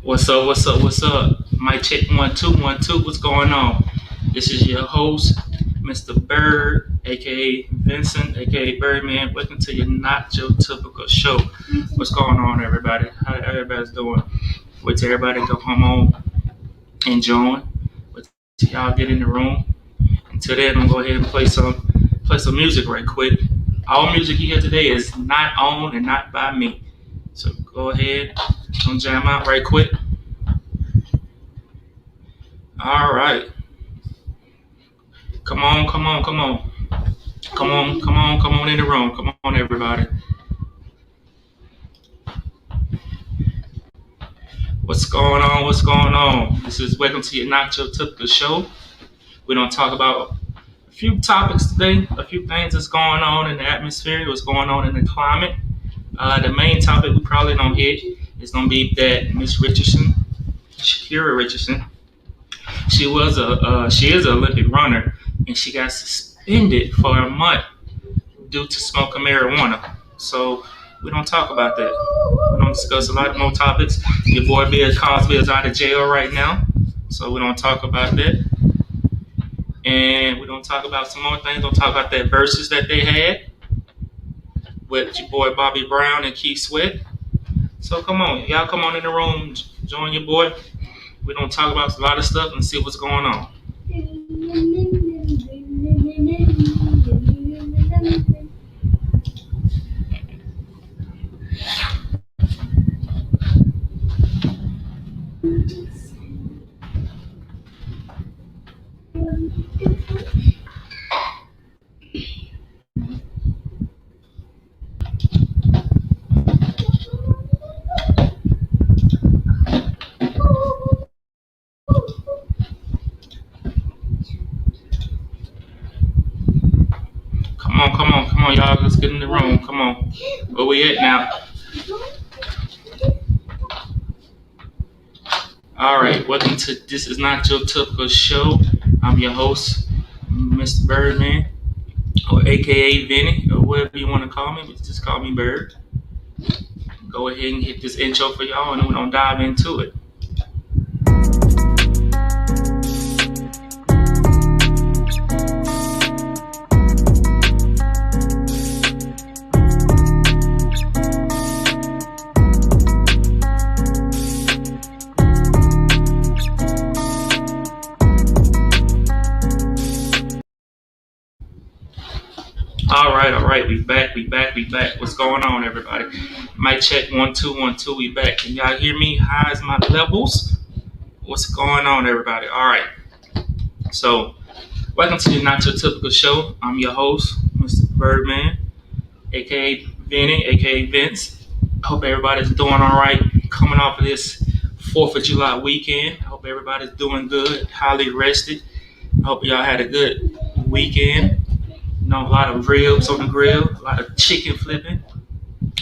What's up? What's up? What's up? Mic check 1 2 1 2. What's going on? This is your host, Mr. Bird, aka Vincent, aka Birdman. Welcome to your not your typical show. What's going on, everybody? How everybody's doing? Wait till everybody go home on and join. Wait till y'all get in the room. Until then, I'm gonna go ahead and play some music right quick. All music you hear today is not owned and not by me. So go ahead, don't jam out right quick. All right. Come on, come on, come on. Come on, come on, come on in the room. Come on, everybody. What's going on? What's going on? This is Welcome to Your Not Your Typical Show. We're going to talk about a few topics today, a few things that's going on in the atmosphere, what's going on in the climate. The main topic we probably don't hit is going to be that Miss Richardson, Shakira Richardson, she is an Olympic runner, and she got suspended for a month due to smoking marijuana. So we don't talk about that. We don't discuss a lot more topics. Your boy Bill Cosby is out of jail right now, so we don't talk about that. And we don't talk about some more things. Don't talk about that Verzus that they had with your boy Bobby Brown and Keith Sweat. So come on, y'all come on in the room, join your boy. We're going to talk about a lot of stuff and see what's going on. Come on, y'all. Let's get in the room. Come on. Where we at now? All right. Welcome to This Is Not Your Typical Show. I'm your host, Mr. Birdman, or AKA Vinny, or whatever you want to call me. But just call me Bird. Go ahead and hit this intro for y'all, and then we're going to dive into it. All right, we back. What's going on, everybody? Mic check 1 2 1 2. We back. Can y'all hear me? How's my levels? What's going on, everybody? All right. So, welcome to the Not Your Typical Show. I'm your host, Mr. Birdman, aka Vinny, aka Vince. Hope everybody's doing all right. Coming off of this 4th of July weekend. Hope everybody's doing good, highly rested. Hope y'all had a good weekend. You know, a lot of ribs on the grill, a lot of chicken flipping,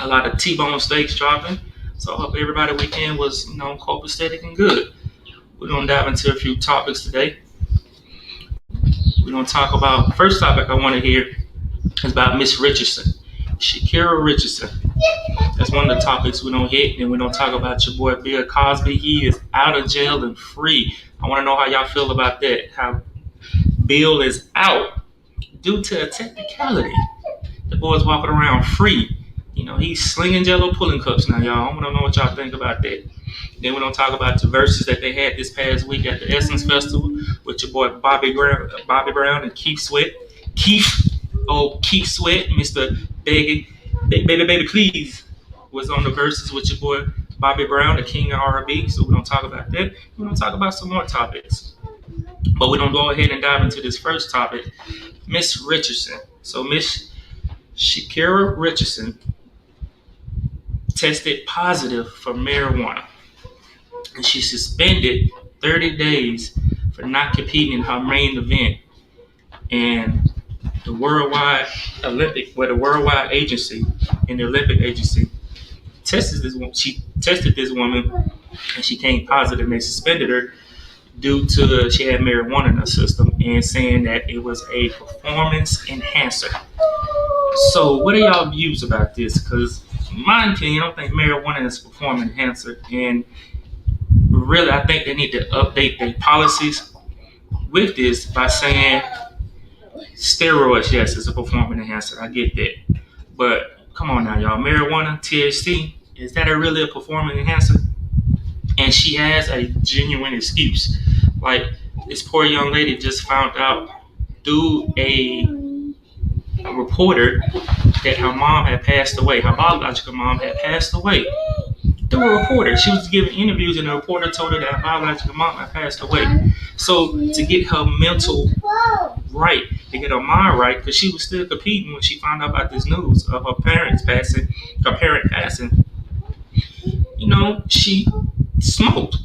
a lot of T-bone steaks dropping. So I hope everybody weekend was, copacetic and good. We're going to dive into a few topics today. We're going to talk about, first topic I want to hear is about Miss Richardson, Shakira Richardson. That's one of the topics we don't hit, and we don't talk about your boy Bill Cosby. He is out of jail and free. I want to know how y'all feel about that, how Bill is out due to a technicality. The boy's walking around free. He's slinging jello pulling cups now, y'all. I want to know what y'all think about that. Then we don't talk about the Verzus that they had this past week at the Essence Festival with your boy Bobby Brown and Keith Sweat. Keith Sweat, Mr. Baby, please, was on the Versus with your boy Bobby Brown, the king of R&B. So we don't talk about that. We don't talk about some more topics. But we don't go ahead and dive into this first topic, Miss Richardson. So Miss Shakira Richardson tested positive for marijuana, and she's suspended 30 days for not competing in her main event. And the worldwide agency and the Olympic agency tested this woman. She tested this woman, and she came positive, and they suspended her due to she had marijuana in her system and saying that it was a performance enhancer. So what are y'all views about this? Because in my opinion, I don't think marijuana is a performance enhancer. And really, I think they need to update their policies with this by saying steroids, yes, it's a performance enhancer. I get that. But come on now, y'all. Marijuana, THC, is that really a performance enhancer? And she has a genuine excuse. Like, this poor young lady just found out through a reporter that her mom had passed away. Her biological mom had passed away. Through a reporter. She was giving interviews, and the reporter told her that her biological mom had passed away. So, to get her mental right, to get her mind right, because she was still competing when she found out about this news of her parent passing, she smoked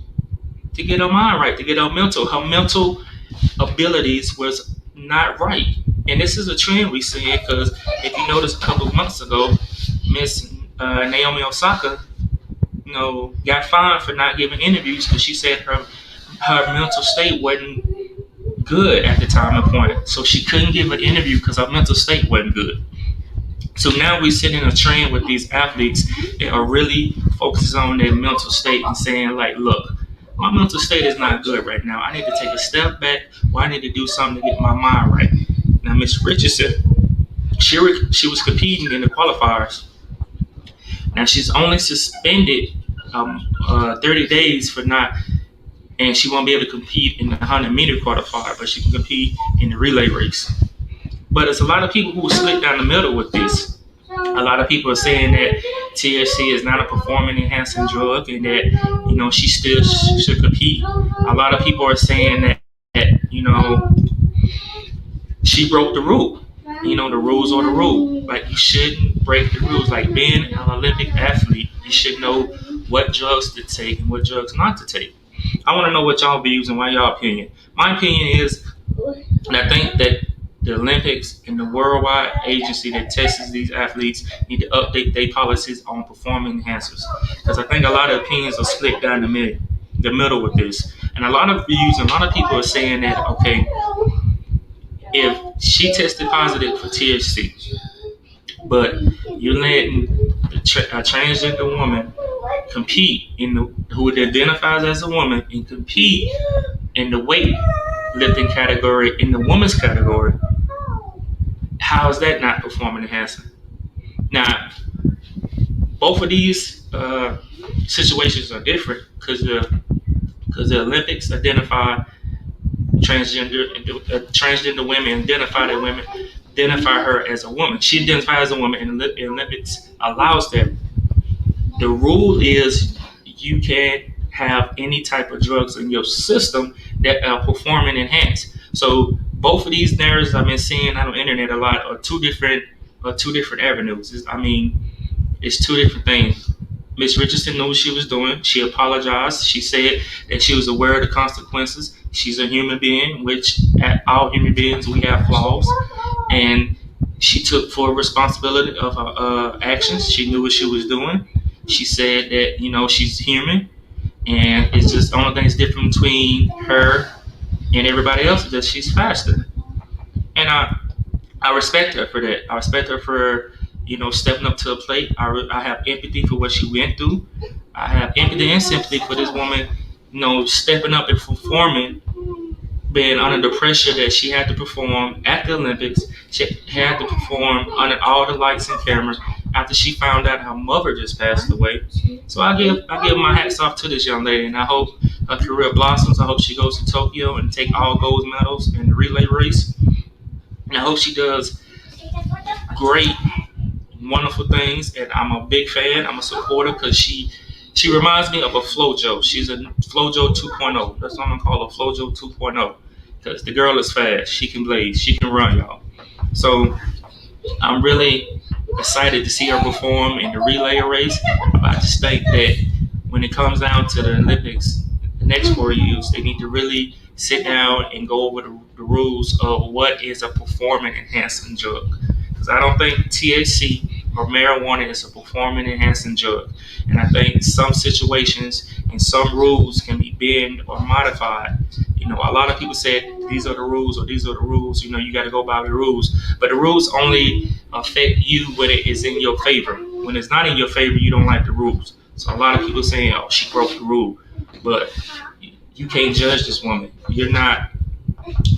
to get her mind right, to get her mental abilities was not right. And this is a trend we see, because if you notice, a couple of months ago, Miss Naomi Osaka, got fined for not giving interviews because she said her mental state wasn't good at the time and point. So she couldn't give an interview because her mental state wasn't good. So now we're sitting in a trend with these athletes that are really focusing on their mental state and saying, like, look, my mental state is not good right now. I need to take a step back, or I need to do something to get my mind right. Now, Miss Richardson, she was competing in the qualifiers. Now, she's only suspended 30 days for not, and she won't be able to compete in the 100-meter qualifier, but she can compete in the relay race. But there's a lot of people who split down the middle with this. A lot of people are saying that THC is not a performance enhancing drug, and that she still should compete. A lot of people are saying that she broke the rule. The rules are the rule. Like, you shouldn't break the rules. Like, being an Olympic athlete, you should know what drugs to take and what drugs not to take. I want to know what y'all views and what y'all opinion. My opinion is, and I think that the Olympics and the worldwide agency that tests these athletes need to update their policies on performance enhancers. Because I think a lot of opinions are split down the middle with this. And a lot of views, a lot of people are saying that, okay, if she tested positive for THC, but you're letting a transgender woman compete who identifies as a woman and compete in the weight lifting category, in the women's category, how is that not performance enhancing? Now, both of these situations are different because the Olympics identify transgender women, identify her as a woman. She identifies as a woman, and the Olympics allows that. The rule is you can't have any type of drugs in your system that are performance enhanced. So both of these narratives I've been seeing on the internet a lot are two different avenues. It's two different things. Miss Richardson knew what she was doing. She apologized. She said that she was aware of the consequences. She's a human being, which all human beings, we have flaws. And she took full responsibility of her actions. She knew what she was doing. She said that, she's human. And it's just the only thing that's different between her and everybody else is that she's faster. And I respect her for that. I respect her for stepping up to the plate. I have empathy for what she went through. I have empathy and sympathy for this woman, stepping up and performing, being under the pressure that she had to perform at the Olympics. She had to perform under all the lights and cameras after she found out her mother just passed away. So I give my hats off to this young lady, and I hope her career blossoms. I hope she goes to Tokyo and take all gold medals in the relay race. And I hope she does great, wonderful things. And I'm a big fan. I'm a supporter because she reminds me of a FloJo. She's a FloJo 2.0. That's what I'm gonna call her, FloJo 2.0. Because the girl is fast. She can blaze. She can run, y'all. So I'm really excited to see her perform in the relay race. But I just think that when it comes down to the Olympics, the next 4 years, they need to really sit down and go over the rules of what is a performance enhancing drug. Because I don't think THC or marijuana is a performance enhancing drug. And I think some situations and some rules can be bent or modified. A lot of people said these are the rules or these are the rules. You got to go by the rules. But the rules only affect you when it is in your favor. When it's not in your favor, you don't like the rules. So a lot of people saying, oh, she broke the rule. But you can't judge this woman. You're not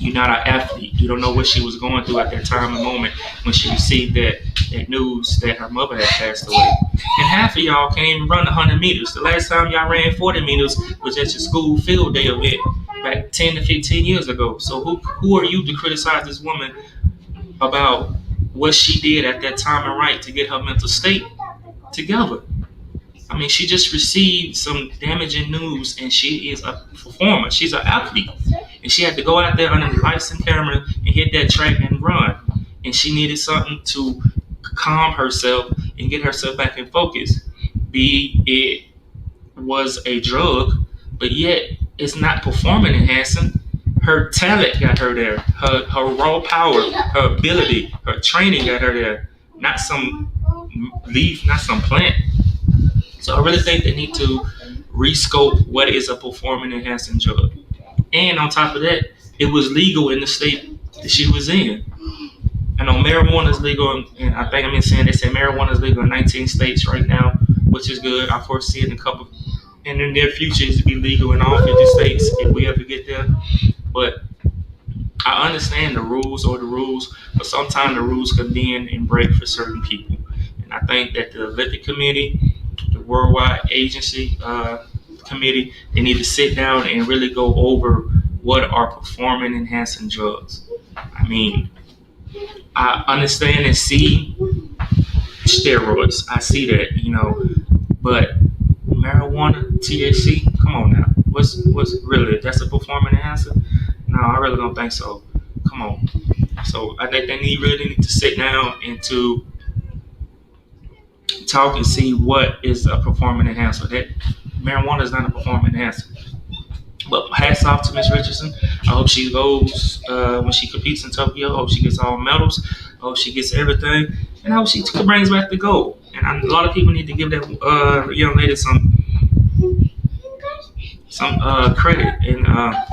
an athlete. You don't know what she was going through at that time and moment when she received that news that her mother had passed away. And half of y'all can't even run 100 meters. The last time y'all ran 40 meters was at your school field day event back 10 to 15 years ago. So who are you to criticize this woman about what she did at that time and right to get her mental state together? I mean, she just received some damaging news, and she is a performer. She's an athlete, and she had to go out there under the lights and camera and hit that track and run. And she needed something to calm herself and get herself back in focus. Be it was a drug, but yet it's not performance enhancing. Her talent got her there. Her raw power, her ability, her training got her there. Not some leaf, not some plant. So I really think they need to rescope what is a performance enhancing drug. And on top of that, it was legal in the state that she was in. I know marijuana is legal, and I think I've been saying they say marijuana is legal in 19 states right now, which is good. I foresee it in the near future to be legal in all 50 states if we ever get there. But I understand the rules or the rules, but sometimes the rules can bend and break for certain people. And I think that the Olympic Committee, the Worldwide Agency Committee, they need to sit down and really go over what are performance enhancing drugs. I mean, I understand and see steroids. I see that, but marijuana, THC, come on now. What's really that's a performance enhancer? No, I really don't think so. Come on. So I think they really need to sit down and to talk and see what is a performance enhancer. That marijuana is not a performance enhancer. But hats off to Miss Richardson. I hope she goes when she competes in Tokyo. I hope she gets all medals. I hope she gets everything, and I hope she brings back the gold. And a lot of people need to give that young lady some credit, and a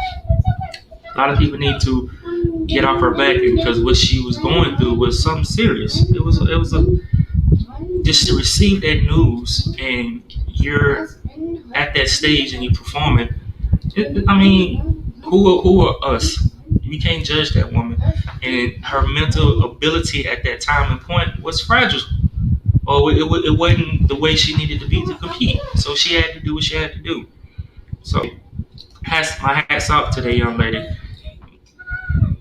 lot of people need to get off her back because what she was going through was something serious. It was just to receive that news, and you're at that stage and you're performing. I mean, who are us? We can't judge that woman, and her mental ability at that time and point was fragile, or it wasn't the way she needed to be to compete. So she had to do what she had to do. So, my hats off to that young lady.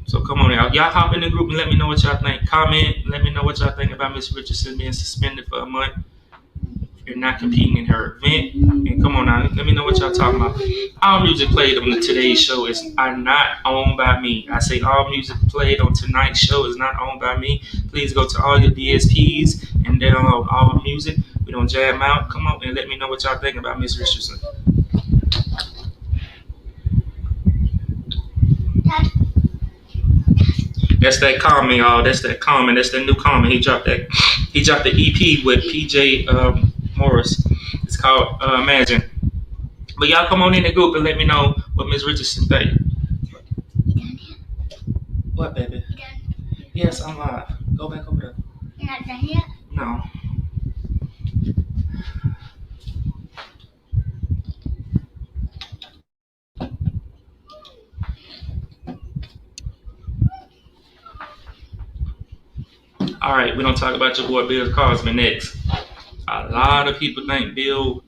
So come on, y'all hop in the group and let me know what y'all think. Comment, let me know what y'all think about Miss Richardson being suspended for a month. You're not competing in her event. And come on now, let me know what y'all talking about. All music played on today's show are not owned by me. I say all music played on tonight's show is not owned by me. Please go to all your DSPs and download all the music. We don't jam out. Come on and let me know what y'all think about Miss Richardson. That's that comment, y'all. That's that comment. That's the new comment. He dropped the EP with PJ Morris. It's called Imagine. But y'all come on in the group and let me know what Ms. Richardson think. What, baby? Yes, I'm live. Go back over there. You're not done yet? No. All right, we're gonna talk about your boy Bill Cosby next. A lot of people think Bill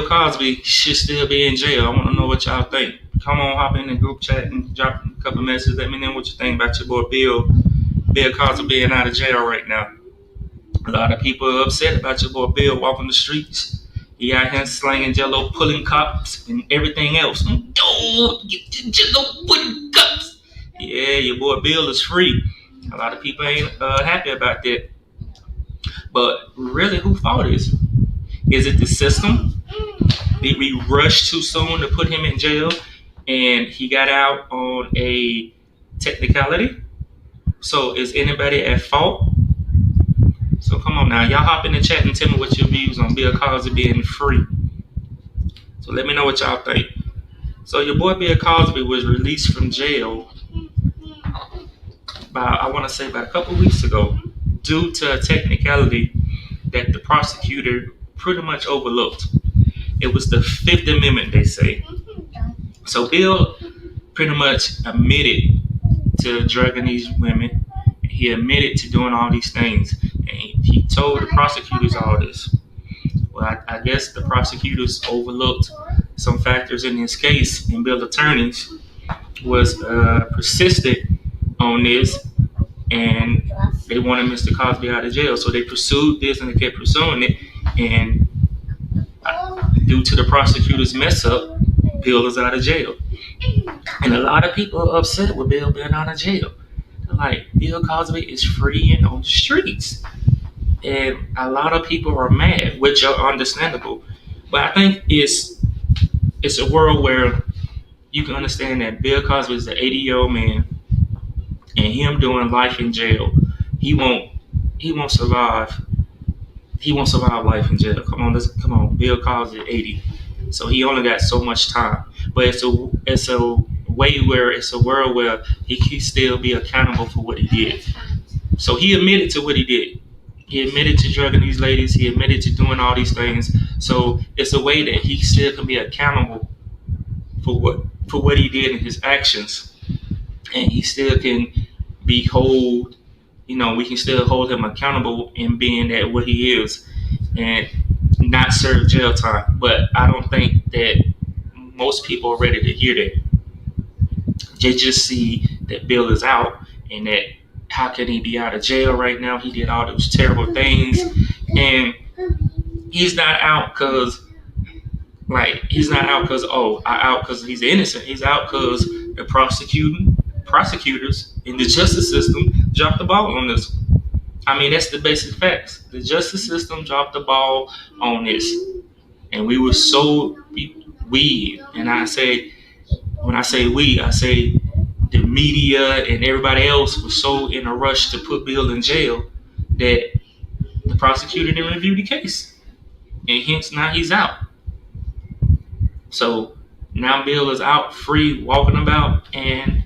Cosby should still be in jail. I want to know what y'all think. Come on, hop in the group chat and drop a couple messages. Let me know what you think about your boy Bill Cosby being out of jail right now. A lot of people are upset about your boy Bill walking the streets. He out here slanging jello, pulling cops, and everything else. Don't get the jello, pulling cops. Yeah, your boy Bill is free. A lot of people ain't happy about that. But really, who fault is it? Is it the system? Did we rush too soon to put him in jail and he got out on a technicality? So is anybody at fault? So come on now, y'all hop in the chat and tell me what your views on Bill Cosby being free. So let me know what y'all think. So your boy Bill Cosby was released from jail about a couple weeks ago due to a technicality that the prosecutor pretty much overlooked. It was the Fifth Amendment, they say. So Bill pretty much admitted to drugging these women. He admitted to doing all these things, and he told the prosecutors all this. Well, I guess the prosecutors overlooked some factors in this case, and Bill's attorneys was persistent on this, and they wanted Mr. Cosby out of jail. So they pursued this and they kept pursuing it, and due to the prosecutor's mess up, Bill is out of jail. And a lot of people are upset with Bill being out of jail. They're like, Bill Cosby is free and on the streets. And a lot of people are mad, which are understandable. But I think it's a world where you can understand that Bill Cosby is an 80-year-old man, and him doing life in jail, he won't survive. He won't survive life in jail. Come on. Bill Cosby is 80, so he only got so much time. But it's a way where it's a world where he can still be accountable for what he did. So he admitted to what he did. He admitted to drugging these ladies. He admitted to doing all these things. So it's a way that he still can be accountable for what he did in his actions, and he still can be hold. We can still hold him accountable in being that what he is, and not serve jail time. But I don't think that most people are ready to hear that. They just see that Bill is out, and that how can he be out of jail right now? He did all those terrible things, and he's not out because he's innocent. He's out because the prosecutors in the justice system dropped the ball on this. I mean, that's the basic facts. The justice system dropped the ball on this, and we were and when I say we, I say the media and everybody else was so in a rush to put Bill in jail that the prosecutor didn't review the case, and hence now he's out. So now Bill is out, free, walking about, and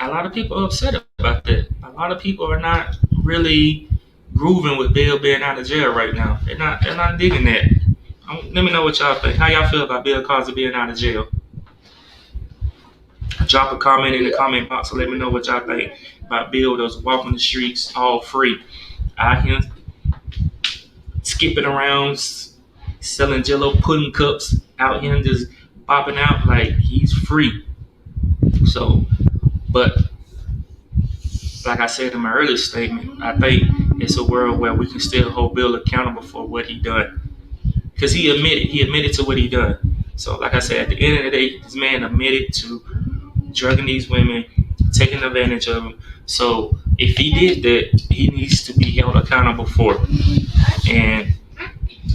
a lot of people are upset about that. A lot of people are not really grooving with Bill being out of jail right now. They're not digging that. Let me know what y'all think. How y'all feel about Bill Cosby being out of jail? Drop a comment in the comment box and let me know what y'all think about Bill that's walking the streets all free. Out here skipping around, selling Jello pudding cups, out here just popping out like he's free. So, but like I said in my earlier statement, I think it's a world where we can still hold Bill accountable for what he done, because he admitted to what he done. So, like I said, at the end of the day, this man admitted to drugging these women, taking advantage of them. So, if he did that, he needs to be held accountable for it. And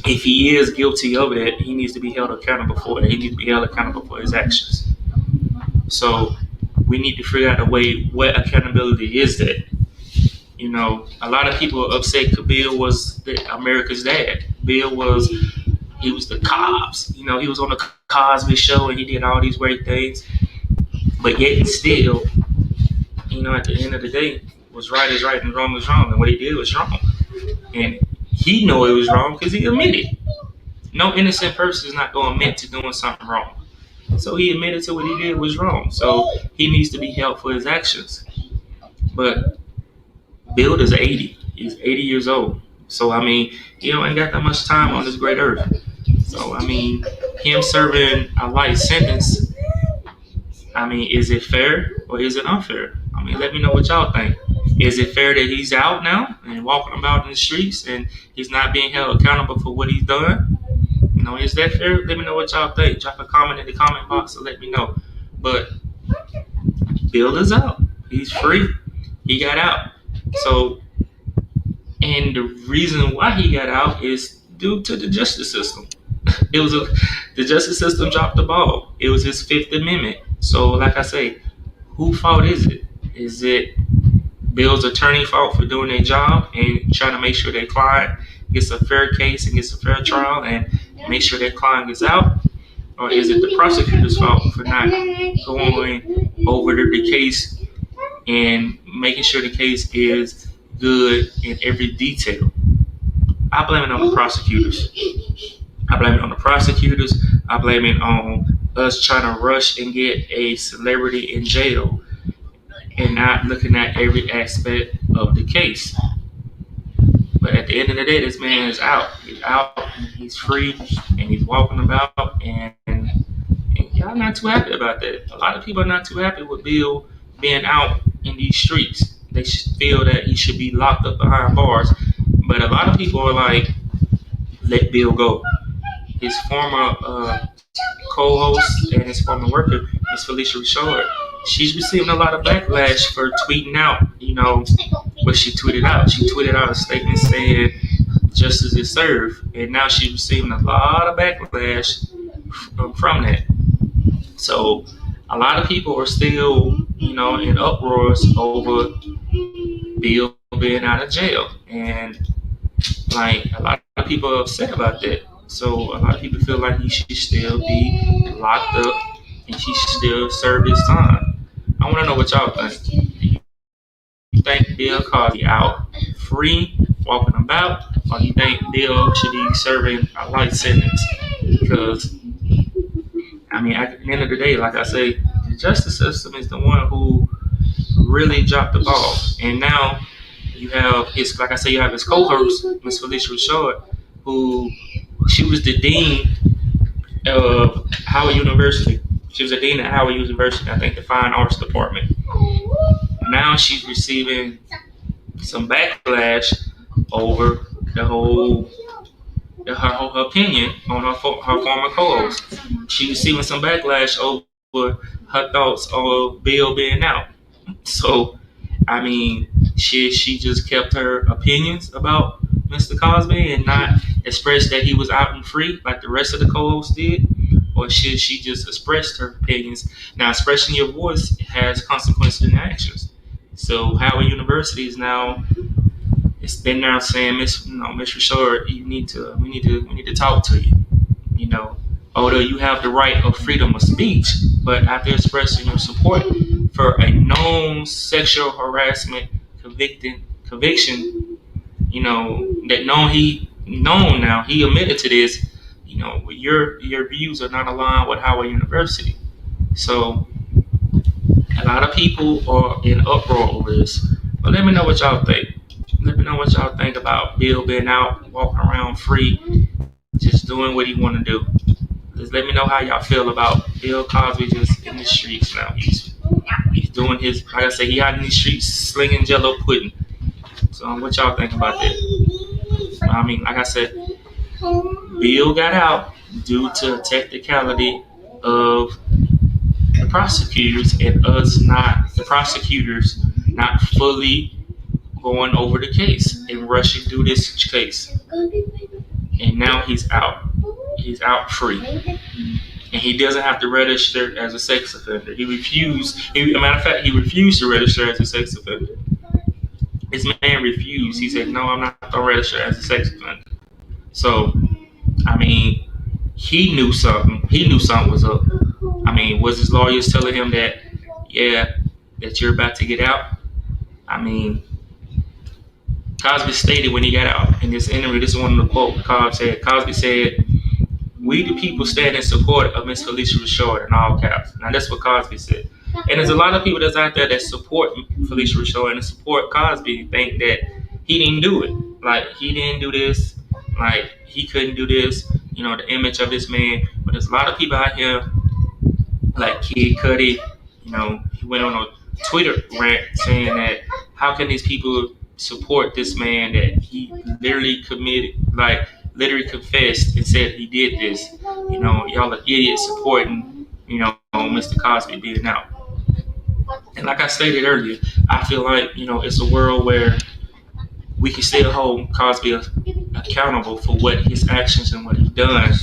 if he is guilty of it, he needs to be held accountable for it. He needs to be held accountable for his actions. So we need to figure out a way, what accountability is that? A lot of people are upset because Bill was America's dad. Bill was the cops. He was on the Cosby show and he did all these great things. But yet still, at the end of the day, what's right is right and wrong is wrong. And what he did was wrong. And he knew it was wrong because he admitted. No innocent person is not going to admit to doing something wrong. So he admitted to what he did was wrong. So he needs to be held for his actions. But Bill is 80. He's 80 years old. So, he ain't got that much time on this great earth. So, him serving a life sentence, is it fair or is it unfair? Let me know what y'all think. Is it fair that he's out now and walking about in the streets and he's not being held accountable for what he's done? Is that fair? Let me know what y'all think. Drop a comment in the comment box and let me know. But Bill is out. He's free. He got out. So, and the reason why he got out is due to the justice system. The justice system dropped the ball. It was his Fifth Amendment. So, like I say, whose fault is it? Is it Bill's attorney fault for doing their job and trying to make sure their client gets a fair case and gets a fair trial and make sure their client gets out? Or is it the prosecutor's fault for not going over the case and making sure the case is good in every detail? I blame it on the prosecutors. I blame it on the prosecutors. I blame it on us trying to rush and get a celebrity in jail and not looking at every aspect of the case. But at the end of the day, this man is out. He's out, and he's free, and he's walking about, and y'all not too happy about that. A lot of people are not too happy with Bill being out in these streets. They feel that he should be locked up behind bars. But a lot of people are like, let Bill go. His former co-host and his former worker, Miss Felicia Rashad, she's receiving a lot of backlash for tweeting out, what she tweeted out. She tweeted out a statement saying justice is served, and now she's receiving a lot of backlash from that. So a lot of people are still, in uproars over Bill being out of jail, and like a lot of people are upset about that. So a lot of people feel like he should still be locked up and he should still serve his time. I want to know what y'all think. Do you think Bill Cosby out free, walking about, or do you think Bill should be serving a life sentence? Because at the end of the day, like I say, the justice system is the one who really dropped the ball, and now you have his, like I say, you have his co-host, Miss Felicia Rashad, who she was the dean of Howard University. She was a dean at Howard University, I think the Fine Arts Department. Now she's receiving some backlash over her whole opinion on her former co-host. She's receiving some backlash over her thoughts on Bill being out. So, she just kept her opinions about Mr. Cosby and not express that he was out and free like the rest of the co-hosts did? Or should she just express her opinions? Now, expressing your voice has consequences and actions. So Howard University is now, it's been now saying, Miss Rashard, we need to talk to you. Although you have the right of freedom of speech, but after expressing your support for a known sexual harassment conviction, that known now, he admitted to this, your views are not aligned with Howard University. So a lot of people are in uproar over this. But let me know what y'all think. Let me know what y'all think about Bill being out, walking around free, just doing what he want to do. Just let me know how y'all feel about Bill Cosby just in the streets now. He's doing his, like I say, he out in the streets slinging Jello pudding. So what y'all think about that? Like I said, Bill got out due to a technicality of the prosecutors and the prosecutors not fully going over the case and rushing through this case. And now he's out. He's out free. And he doesn't have to register as a sex offender. He refused to register as a sex offender. This man refused. He said, no, I'm not going to register as a sex offender. So, he knew something. He knew something was up. Was his lawyers telling him that, that you're about to get out? Cosby stated when he got out in this interview, this is one of the quotes Cosby said, we the people stand in support of Miss Felicia Rashad in all caps. Now that's what Cosby said. And there's a lot of people that's out there that support Felicia Rashad and support Cosby, think that he didn't do it. Like, he didn't do this. Like, he couldn't do this. The image of this man. But there's a lot of people out here, like Kid Cudi, he went on a Twitter rant saying that how can these people support this man that he literally confessed and said he did this. Y'all are idiots supporting, Mr. Cosby being out. And like I stated earlier, I feel like, it's a world where we can still hold Cosby accountable for what his actions and what he's done.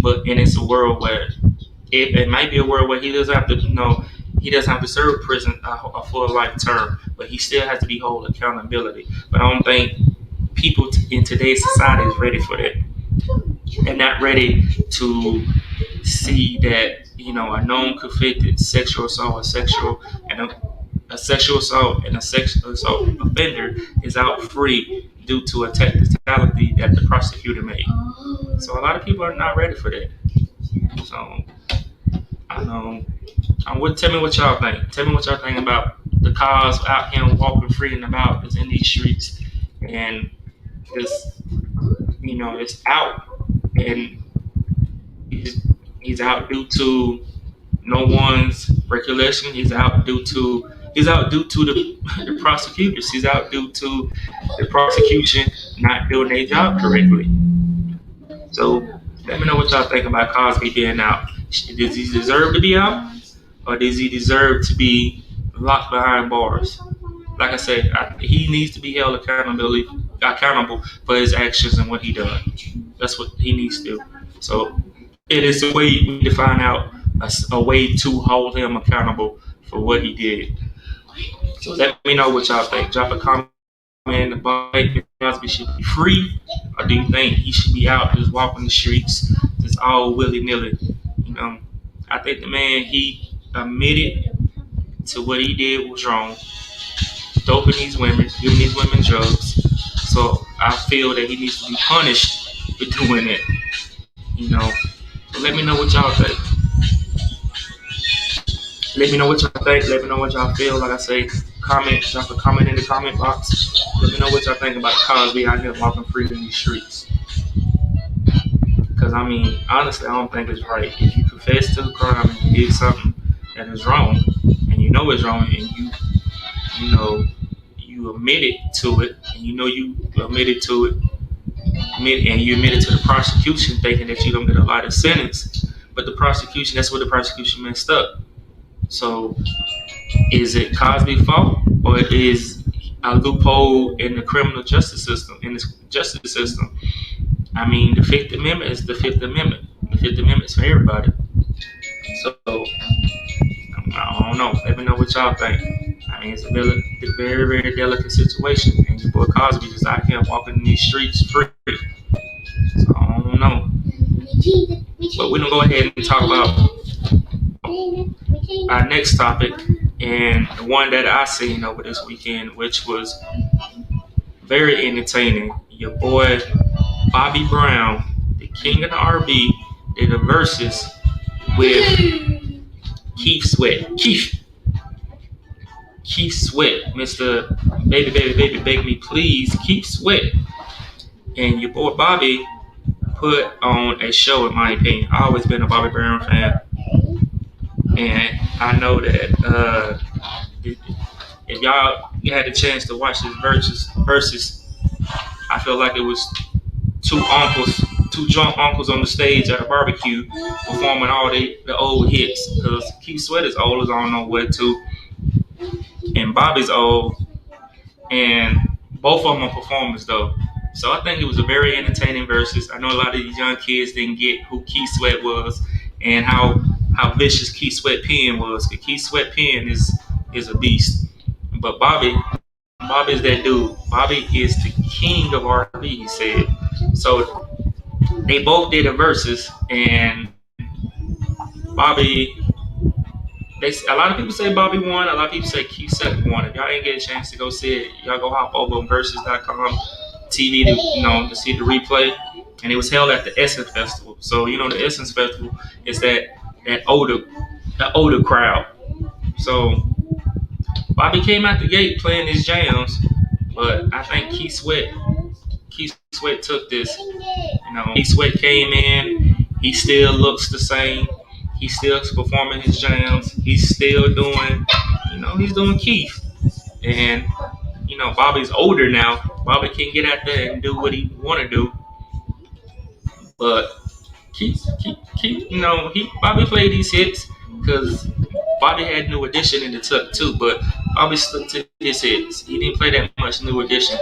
And it's a world where it might be a world where he doesn't have to serve prison a full life term, but he still has to be held accountability. But I don't think people in today's society is ready for that. They're not ready to see that a known convicted sexual assault and a sexual assault offender is out free due to a technicality that the prosecutor made. So a lot of people are not ready for that. So I know. Tell me what y'all think. Tell me what y'all think about the cars out here walking free and about that's in these streets, and this, it's out, and he's, he's out due to no one's recollection. He's out due to the prosecutors. He's out due to the prosecution not doing their job correctly. So let me know what y'all think about Cosby being out. Does he deserve to be out, or does he deserve to be locked behind bars? Like I said, he needs to be held accountable for his actions and what he done. That's what he needs to do. So it is a way we need to find out a way to hold him accountable for what he did. So let me know what y'all think. Drop a comment about if Cosby should be free, or do you think he should be out just walking the streets, just all willy nilly? You know, I think the man, he admitted to what he did was wrong, doping these women, giving these women drugs. So I feel that he needs to be punished for doing it. You know, so let me know what y'all think. Let me know what y'all think. Let me know what y'all feel. Like I say, drop a comment in the comment box. Let me know what y'all think about Cosby out here walking free in these streets. Because, I mean, honestly, I don't think it's right. If you confess to a crime and you did something that is wrong, and you know it's wrong, and you admitted to it, and you admitted to it, and you admitted to the prosecution thinking that you're going to get a lighter sentence, but that's where the prosecution messed up. So, is it Cosby's fault, or is a loophole in the criminal justice system, I mean, the Fifth Amendment is the Fifth Amendment. The Fifth Amendment is for everybody. So, I don't know. Let me know what y'all think. I mean, it's a very, very delicate situation. And your boy Cosby just out here walking in these streets free. So, I don't know. But we're going to go ahead and talk about our next topic, and the one that I seen over this weekend, which was very entertaining. Your boy Bobby Brown, the king of the RB, did a Verzus with Keith Sweat. Keith Sweat, Mr. Baby, beg me please, Keith Sweat. And your boy Bobby put on a show, in my opinion. I've always been a Bobby Brown fan. And I know that if y'all had the chance to watch this Verzus, I feel like it was two drunk uncles on the stage at a barbecue performing all the old hits. Because Keith Sweat is old as I don't know what to, and Bobby's old, and both of them are performers though. So I think it was a very entertaining Versus. I know a lot of these young kids didn't get who Keith Sweat was and how vicious Keith Sweat pen was. Because Keith Sweat pen is a beast. But Bobby's that dude. Bobby is the king of R&B, he said. So they both did a Versus, and Bobby. A lot of people say Bobby won. A lot of people say Keith Sweat won. If y'all ain't get a chance to go see it, y'all go hop over on Versus.com TV to see the replay. And it was held at the Essence Festival. So the Essence Festival is that older crowd. So Bobby came out the gate playing his jams, but I think Keith Sweat took this. Keith Sweat came in. He still looks the same. He's still performing his jams. He's still doing, he's doing Keith. And, Bobby's older now. Bobby can get out there and do what he want to do. But Bobby played these hits because Bobby had New Edition in the tuck too. But Bobby stuck to his hits. He didn't play that much New Edition.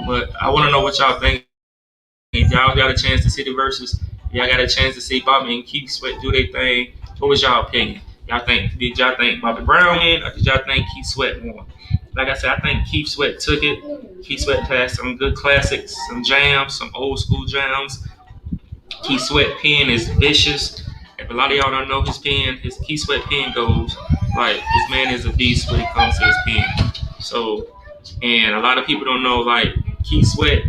But I want to know what y'all think. If y'all got a chance to see the Versus, y'all got a chance to see Bobby and Keith Sweat do their thing. What was y'all opinion? Did y'all think Bobby Brown won, or did y'all think Keith Sweat won? Like I said, I think Keith Sweat took it. Keith Sweat passed some good classics, some jams, some old school jams. Keith Sweat pen is vicious. If a lot of y'all don't know his pen, his Keith Sweat pen goes like, this man is a beast when it comes to his pen. So, and a lot of people don't know, like, Keith Sweat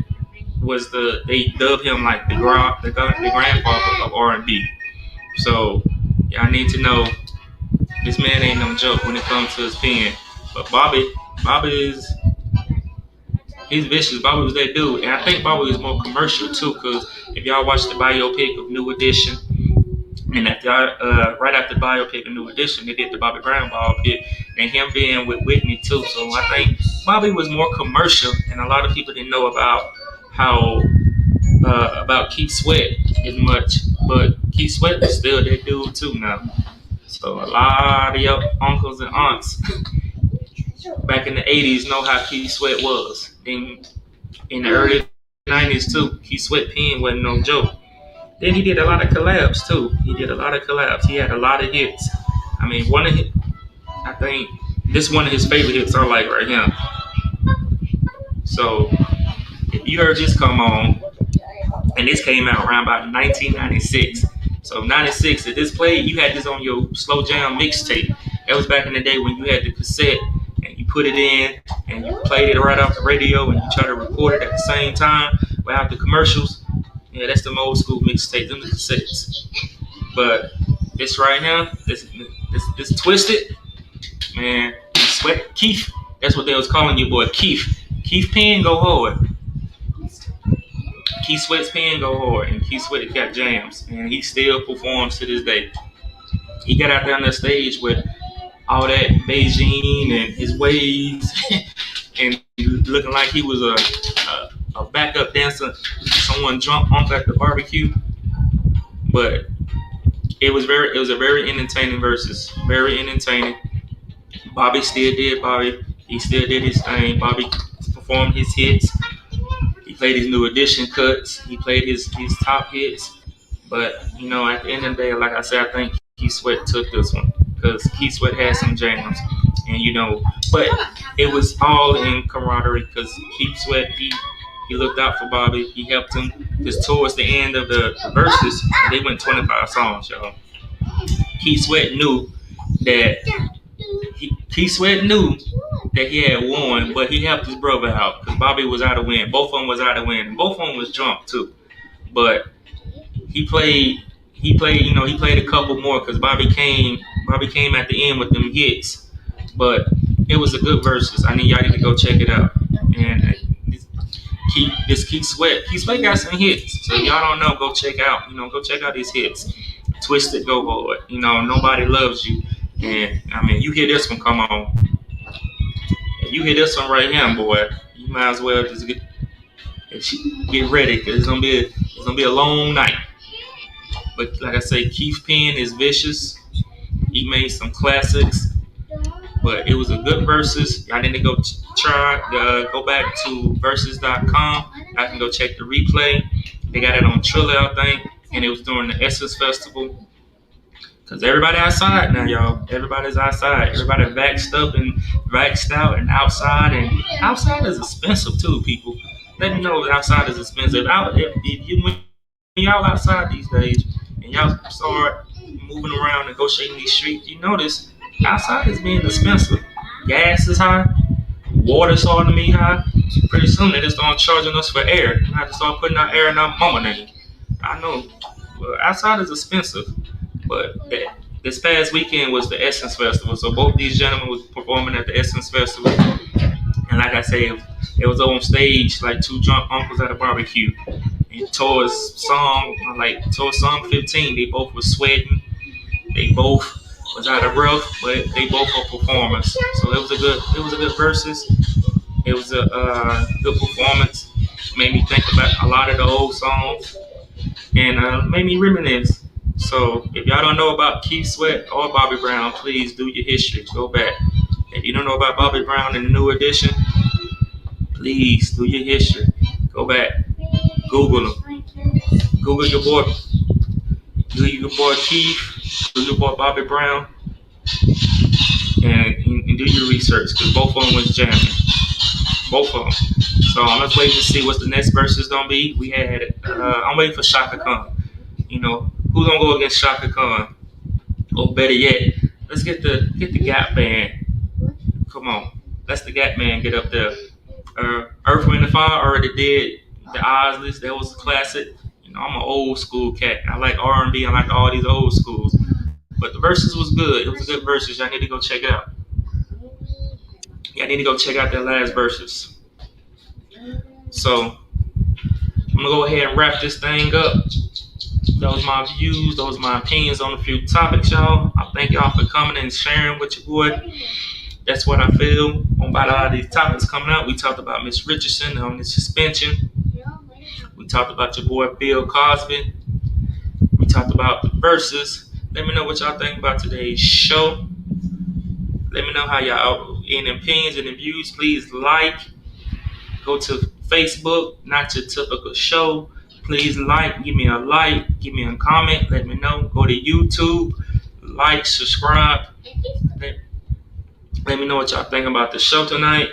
they dubbed him like the grandfather of R&B. So y'all need to know this man ain't no joke when it comes to his pen. But Bobby is he's vicious. Bobby was that dude, and I think Bobby was more commercial too. Cause if y'all watch the biopic of New Edition, and after right after the biopic of New Edition, they did the Bobby Brown biopic, and him being with Whitney too. So I think Bobby was more commercial, and a lot of people didn't know how about Keith Sweat as much. But Keith Sweat was still that dude too now. So a lot of your uncles and aunts back in the '80s know how Keith Sweat was. In the early '90s too, Keith Sweat pen wasn't no joke. Then he did a lot of collabs too. He did a lot of collabs. He had a lot of hits. I mean, I think this one of his favorite hits I like right here. So if you heard this come on, and this came out around about 1996. So 96, if this played, you had this on your slow jam mixtape. That was back in the day when you had the cassette and you put it in and you played it right off the radio and you try to record it at the same time without the commercials. Yeah, that's the old school mixtape, them the cassettes. But this right now, this Twisted, man, Sweat Keith. That's what they was calling you, boy, Keith. Keith pen go hard. Keith Sweat's pen go hard, and Keith Sweat got jams, and he still performs to this day. He got out there on the stage with all that Beijing and his waves, and looking like he was a backup dancer, someone drunk at the barbecue. But it was a very entertaining versus, very entertaining. Bobby still did Bobby. He still did his thing. Bobby performed his hits. He played his New Edition cuts. He played his top hits. But, at the end of the day, like I said, I think Keith Sweat took this one because Keith Sweat had some jams. And, but it was all in camaraderie because Keith Sweat, he looked out for Bobby. He helped him because towards the end of the Verzus, they went 25 songs, y'all. Keith Sweat knew that he had won, but he helped his brother out because Bobby was out of win. Both of them was out of win. And both of them was drunk too. But he played a couple more because Bobby came at the end with them hits. But it was a good versus. I need y'all to go check it out. And Keith Sweat got some hits. So y'all don't know, go check out his hits. Twisted, go hard. Nobody loves you. And I mean, you hear this one, come on. If you hear this one right here, boy, you might as well just get ready because it's gonna be a long night. But like I say, Keith pen is vicious. He made some classics, but it was a good versus. Y'all need to go go back to Verzus.com. I can go check the replay. They got it on Triller, I think, and it was during the Essence Festival. Cause everybody outside now, y'all. Everybody's outside. Everybody vaxxed out and outside. And outside is expensive too, people. Let me know that outside is expensive. When y'all outside these days and y'all start moving around, negotiating these streets, you notice outside is being expensive. Gas is high. Water starting to be high. Pretty soon they just start charging us for air. I have to start putting our air in our mama name. I know. Well, outside is expensive. But this past weekend was the Essence Festival, so both these gentlemen was performing at the Essence Festival. And like I said, it was on stage like two drunk uncles at a barbecue. And towards song 15, they both were sweating. They both was out of breath, but they both were performers. So it was a good versus. It was a good performance. Made me think about a lot of the old songs and made me reminisce. So if y'all don't know about Keith Sweat or Bobby Brown, please do your history. Go back. If you don't know about Bobby Brown and the New Edition, please do your history. Go back. Google them. Google your boy. Do your boy Keith. Do your boy Bobby Brown. And do your research because both of them was jamming. Both of them. So I'm just waiting to see what the next verse is gonna be. I'm waiting for Shaka Khan. Who's gonna go against Shaka Khan? Or better yet, let's get the Gap Band. Come on, let's the Gap Band get up there Earth, Wind, and Fire already did the Ozleys. That was a classic. You know, I'm an old school cat. I like R&B. I like all these old schools. But the Versus was good. It was a good Versus. Y'all need to go check it out. Y'all need to go check out that last Versus. So I'm gonna go ahead and wrap this thing up. Those my views. Those my opinions on a few topics, y'all. I thank y'all for coming and sharing with your boy. That's what I feel about all these topics coming out. We talked about Miss Richardson on the suspension. We talked about your boy Bill Cosby. We talked about the Versus. Let me know what y'all think about today's show. Let me know how y'all in opinions and views. Please like. Go to Facebook, Not Your Typical Show. Please like, give me a like, give me a comment, let me know. Go to YouTube, like, subscribe. Let me know what y'all think about the show tonight.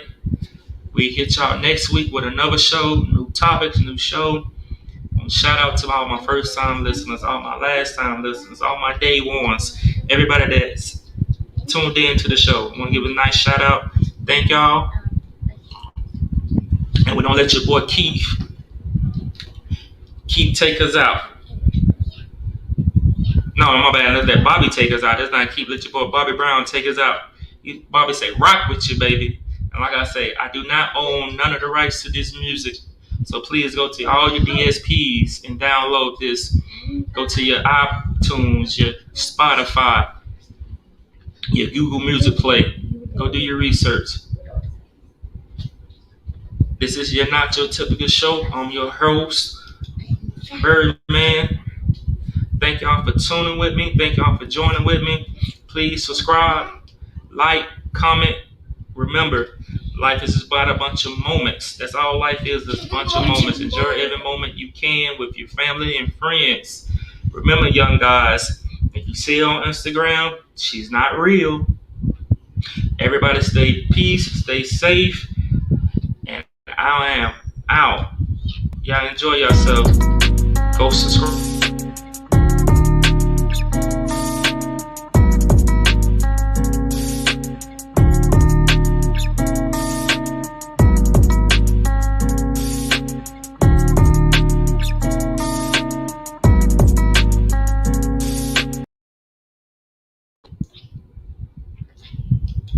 We hit y'all next week with another show, new topics, new show. Shout out to all my first time listeners, all my last time listeners, all my day ones, everybody that's tuned in to the show. I want to give a nice shout out. Thank y'all. And we don't let your boy Keith take us out. No, my bad. Let that Bobby take us out. That's not Keith. Let your boy Bobby Brown take us out. Bobby say, rock with you, baby. And like I say, I do not own none of the rights to this music. So please go to all your DSPs and download this. Go to your iTunes, your Spotify, your Google Music Play. Go do your research. This is your Not Your Typical Show. I'm your host, Birdman. Thank y'all for tuning with me. Thank y'all for joining with me. Please subscribe, like, comment. Remember, life is just about a bunch of moments. That's all life is a bunch of moments. Enjoy every moment you can with your family and friends. Remember, young guys, if you see her on Instagram, she's not real. Everybody stay peace, stay safe, and I am out. Y'all enjoy yourself. Go subscribe.